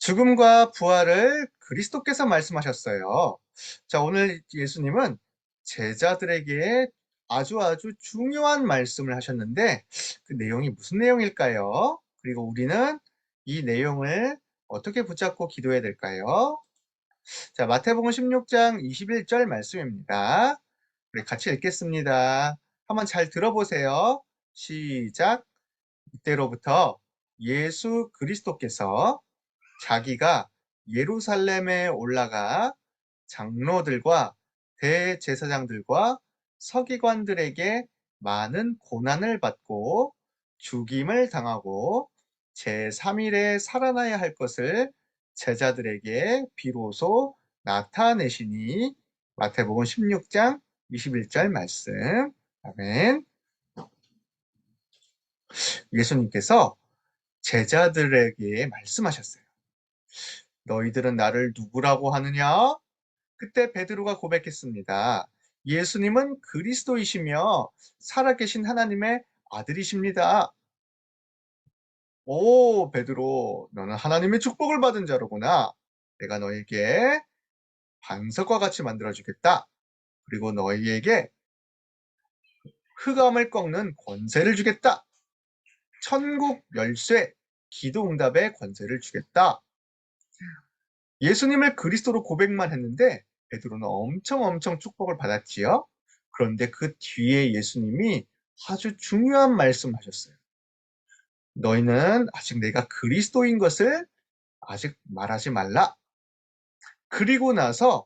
죽음과 부활을 그리스도께서 말씀하셨어요. 자, 오늘 예수님은 제자들에게 아주 중요한 말씀을 하셨는데 그 내용이 무슨 내용일까요? 그리고 우리는 이 내용을 어떻게 붙잡고 기도해야 될까요? 자, 마태복음 16장 21절 말씀입니다. 우리 같이 읽겠습니다. 한번 잘 들어보세요. 시작. 이때로부터 예수 그리스도께서 자기가 예루살렘에 올라가 장로들과 대제사장들과 서기관들에게 많은 고난을 받고 죽임을 당하고 제3일에 살아나야 할 것을 제자들에게 비로소 나타내시니. 마태복음 16장 21절 말씀. 아멘. 예수님께서 제자들에게 말씀하셨어요. 너희들은 나를 누구라고 하느냐? 그때 베드로가 고백했습니다. 예수님은 그리스도이시며 살아계신 하나님의 아들이십니다. 오, 베드로, 너는 하나님의 축복을 받은 자로구나. 내가 너에게 반석과 같이 만들어주겠다. 그리고 너희에게 흑암을 꺾는 권세를 주겠다. 천국 열쇠, 기도 응답의 권세를 주겠다. 예수님을 그리스도로 고백만 했는데 베드로는 엄청 축복을 받았지요. 그런데 그 뒤에 예수님이 아주 중요한 말씀하셨어요. 너희는 아직 내가 그리스도인 것을 아직 말하지 말라. 그리고 나서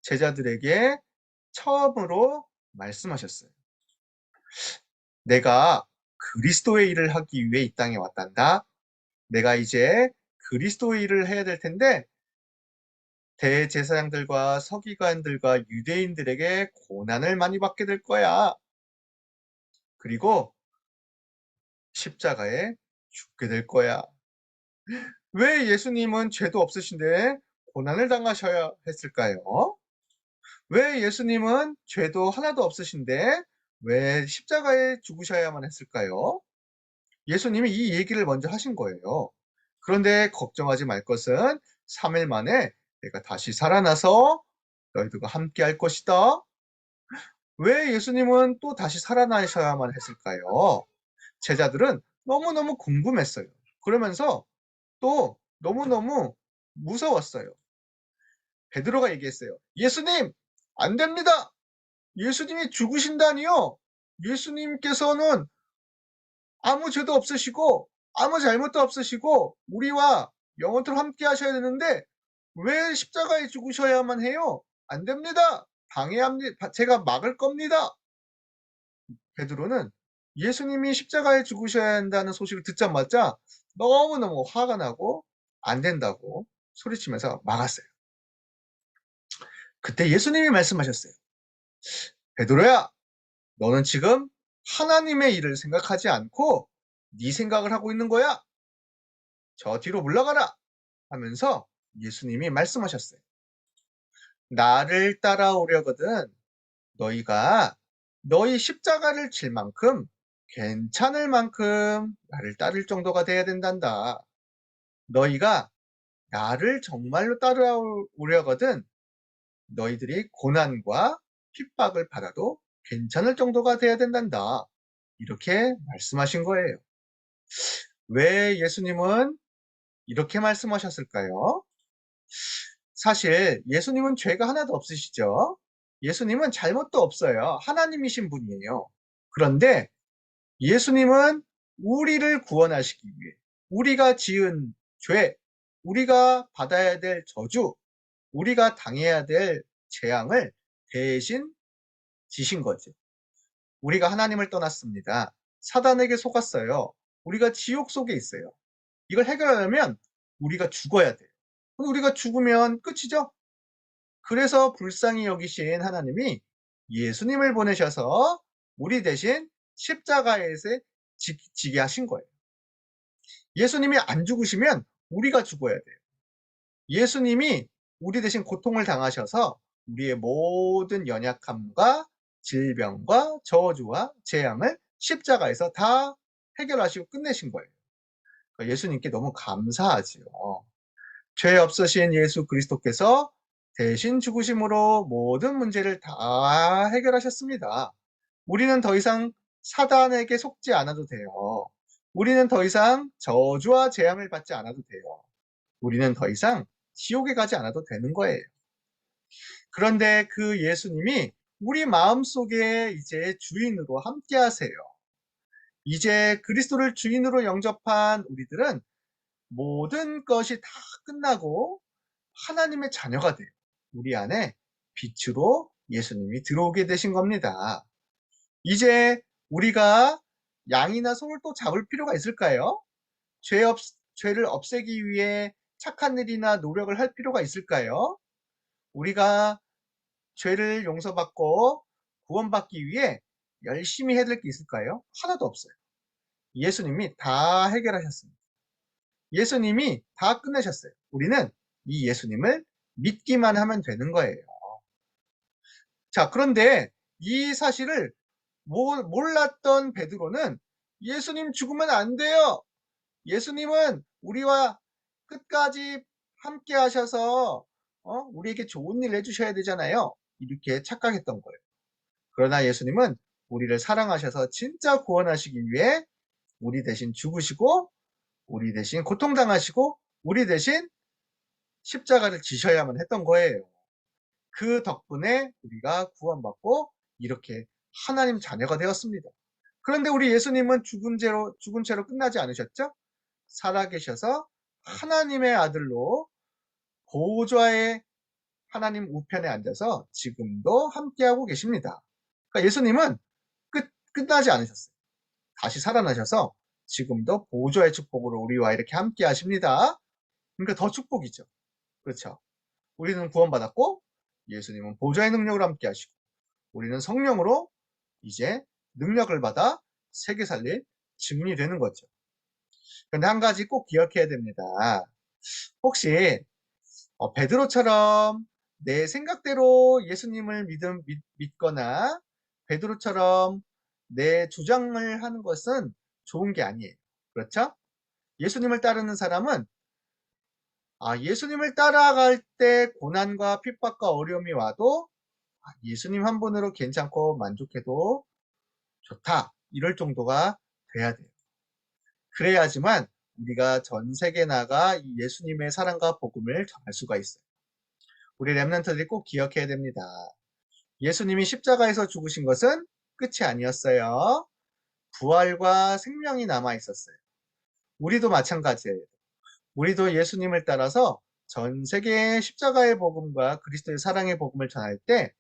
제자들에게 처음으로 말씀하셨어요. 내가 그리스도의 일을 하기 위해 이 땅에 왔단다. 내가 이제 그리스도의 일을 해야 될 텐데 대제사장들과 서기관들과 유대인들에게 고난을 많이 받게 될 거야. 그리고 십자가에 죽게 될 거야. 왜 예수님은 죄도 없으신데 고난을 당하셔야 했을까요? 왜 예수님은 죄도 하나도 없으신데 왜 십자가에 죽으셔야만 했을까요? 예수님이 이 얘기를 먼저 하신 거예요. 그런데 걱정하지 말 것은 3일 만에 내가 다시 살아나서 너희들과 함께 할 것이다. 왜 예수님은 또 다시 살아나셔야만 했을까요? 제자들은 너무너무 궁금했어요. 그러면서 또 너무너무 무서웠어요. 베드로가 얘기했어요. 예수님, 안 됩니다. 예수님이 죽으신다니요. 예수님께서는 아무 죄도 없으시고 아무 잘못도 없으시고 우리와 영원토록 함께 하셔야 되는데 왜 십자가에 죽으셔야만 해요? 안 됩니다. 방해합니다. 제가 막을 겁니다. 베드로는 예수님이 십자가에 죽으셔야 한다는 소식을 듣자마자 너무너무 화가 나고 안 된다고 소리치면서 막았어요. 그때 예수님이 말씀하셨어요. 베드로야, 너는 지금 하나님의 일을 생각하지 않고 네 생각을 하고 있는 거야. 저 뒤로 물러가라 하면서 예수님이 말씀하셨어요. 나를 따라오려거든 너희가 너희 십자가를 질 만큼 괜찮을 만큼 나를 따를 정도가 돼야 된단다. 너희가 나를 정말로 따라오려거든 너희들이 고난과 핍박을 받아도 괜찮을 정도가 돼야 된단다. 이렇게 말씀하신 거예요. 왜 예수님은 이렇게 말씀하셨을까요? 사실 예수님은 죄가 하나도 없으시죠. 예수님은 잘못도 없어요. 하나님이신 분이에요. 그런데 예수님은 우리를 구원하시기 위해 우리가 지은 죄, 우리가 받아야 될 저주, 우리가 당해야 될 재앙을 대신 지신 거죠. 우리가 하나님을 떠났습니다. 사단에게 속았어요. 우리가 지옥 속에 있어요. 이걸 해결하려면 우리가 죽어야 돼요. 우리가 죽으면 끝이죠. 그래서 불쌍히 여기신 하나님이 예수님을 보내셔서 우리 대신 십자가에서 지게 하신 거예요. 예수님이 안 죽으시면 우리가 죽어야 돼요. 예수님이 우리 대신 고통을 당하셔서 우리의 모든 연약함과 질병과 저주와 재앙을 십자가에서 다 해결하시고 끝내신 거예요. 예수님께 너무 감사하지요. 죄 없으신 예수 그리스도께서 대신 죽으심으로 모든 문제를 다 해결하셨습니다. 우리는 더 이상 사단에게 속지 않아도 돼요. 우리는 더 이상 저주와 재앙을 받지 않아도 돼요. 우리는 더 이상 지옥에 가지 않아도 되는 거예요. 그런데 그 예수님이 우리 마음속에 이제 주인으로 함께 하세요. 이제 그리스도를 주인으로 영접한 우리들은 모든 것이 다 끝나고 하나님의 자녀가 돼요. 우리 안에 빛으로 예수님이 들어오게 되신 겁니다. 이제 우리가 양이나 소를 또 잡을 필요가 있을까요? 죄를 없애기 위해 착한 일이나 노력을 할 필요가 있을까요? 우리가 죄를 용서받고 구원받기 위해 열심히 해야 될 게 있을까요? 하나도 없어요. 예수님이 다 해결하셨습니다. 예수님이 다 끝내셨어요. 우리는 이 예수님을 믿기만 하면 되는 거예요. 자, 그런데 이 사실을 몰랐던 베드로는 예수님 죽으면 안 돼요. 예수님은 우리와 끝까지 함께 하셔서 우리에게 좋은 일 해주셔야 되잖아요. 이렇게 착각했던 거예요. 그러나 예수님은 우리를 사랑하셔서 진짜 구원하시기 위해 우리 대신 죽으시고 우리 대신 고통당하시고 우리 대신 십자가를 지셔야만 했던 거예요. 그 덕분에 우리가 구원받고 이렇게 하나님 자녀가 되었습니다. 그런데 우리 예수님은 죽은 채로 끝나지 않으셨죠? 살아계셔서 하나님의 아들로 보좌에 하나님 우편에 앉아서 지금도 함께하고 계십니다. 그러니까 예수님은 끝나지 않으셨어요. 다시 살아나셔서 지금도 보좌의 축복으로 우리와 이렇게 함께 하십니다. 그러니까 더 축복이죠. 그렇죠. 우리는 구원받았고 예수님은 보좌의 능력으로 함께 하시고 우리는 성령으로 이제 능력을 받아 세계 살릴 증인이 되는 거죠. 그런데 한 가지 꼭 기억해야 됩니다. 혹시 베드로처럼 내 생각대로 예수님을 믿거나 베드로처럼 내 주장을 하는 것은 좋은 게 아니에요. 그렇죠? 예수님을 따르는 사람은 예수님을 따라갈 때 고난과 핍박과 어려움이 와도 예수님 한 분으로 괜찮고 만족해도 좋다. 이럴 정도가 돼야 돼요. 그래야지만 우리가 전 세계 나가 이 예수님의 사랑과 복음을 전할 수가 있어요. 우리 렘넌트들이 꼭 기억해야 됩니다. 예수님이 십자가에서 죽으신 것은 끝이 아니었어요. 부활과 생명이 남아 있었어요. 우리도 마찬가지예요. 우리도 예수님을 따라서 전 세계의 십자가의 복음과 그리스도의 사랑의 복음을 전할 때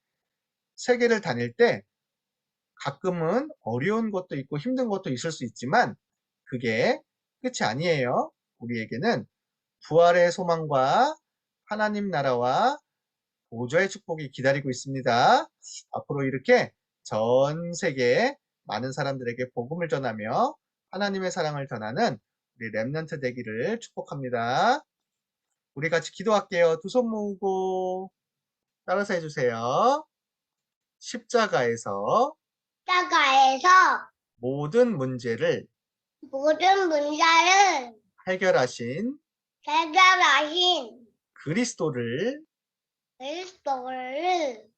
세계를 다닐 때 가끔은 어려운 것도 있고 힘든 것도 있을 수 있지만 그게 끝이 아니에요. 우리에게는 부활의 소망과 하나님 나라와 보좌의 축복이 기다리고 있습니다. 앞으로 이렇게 전 세계에 많은 사람들에게 복음을 전하며 하나님의 사랑을 전하는 우리 렘넌트 되기를 축복합니다. 우리 같이 기도할게요. 두 손 모으고 따라서 해주세요. 십자가에서 모든 문제를 해결하신 그리스도를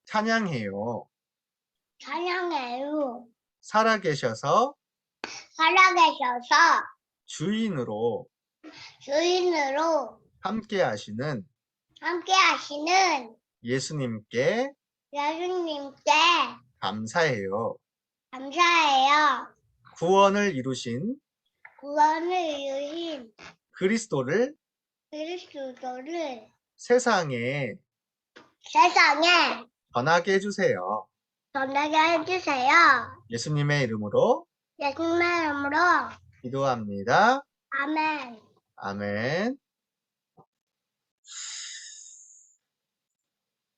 찬양해요. 살아계셔서 주인으로 함께 하시는 예수님께 감사해요. 구원을 이루신 그리스도를 세상에 전하게 해주세요. 예수님의 이름으로 기도합니다. 아멘.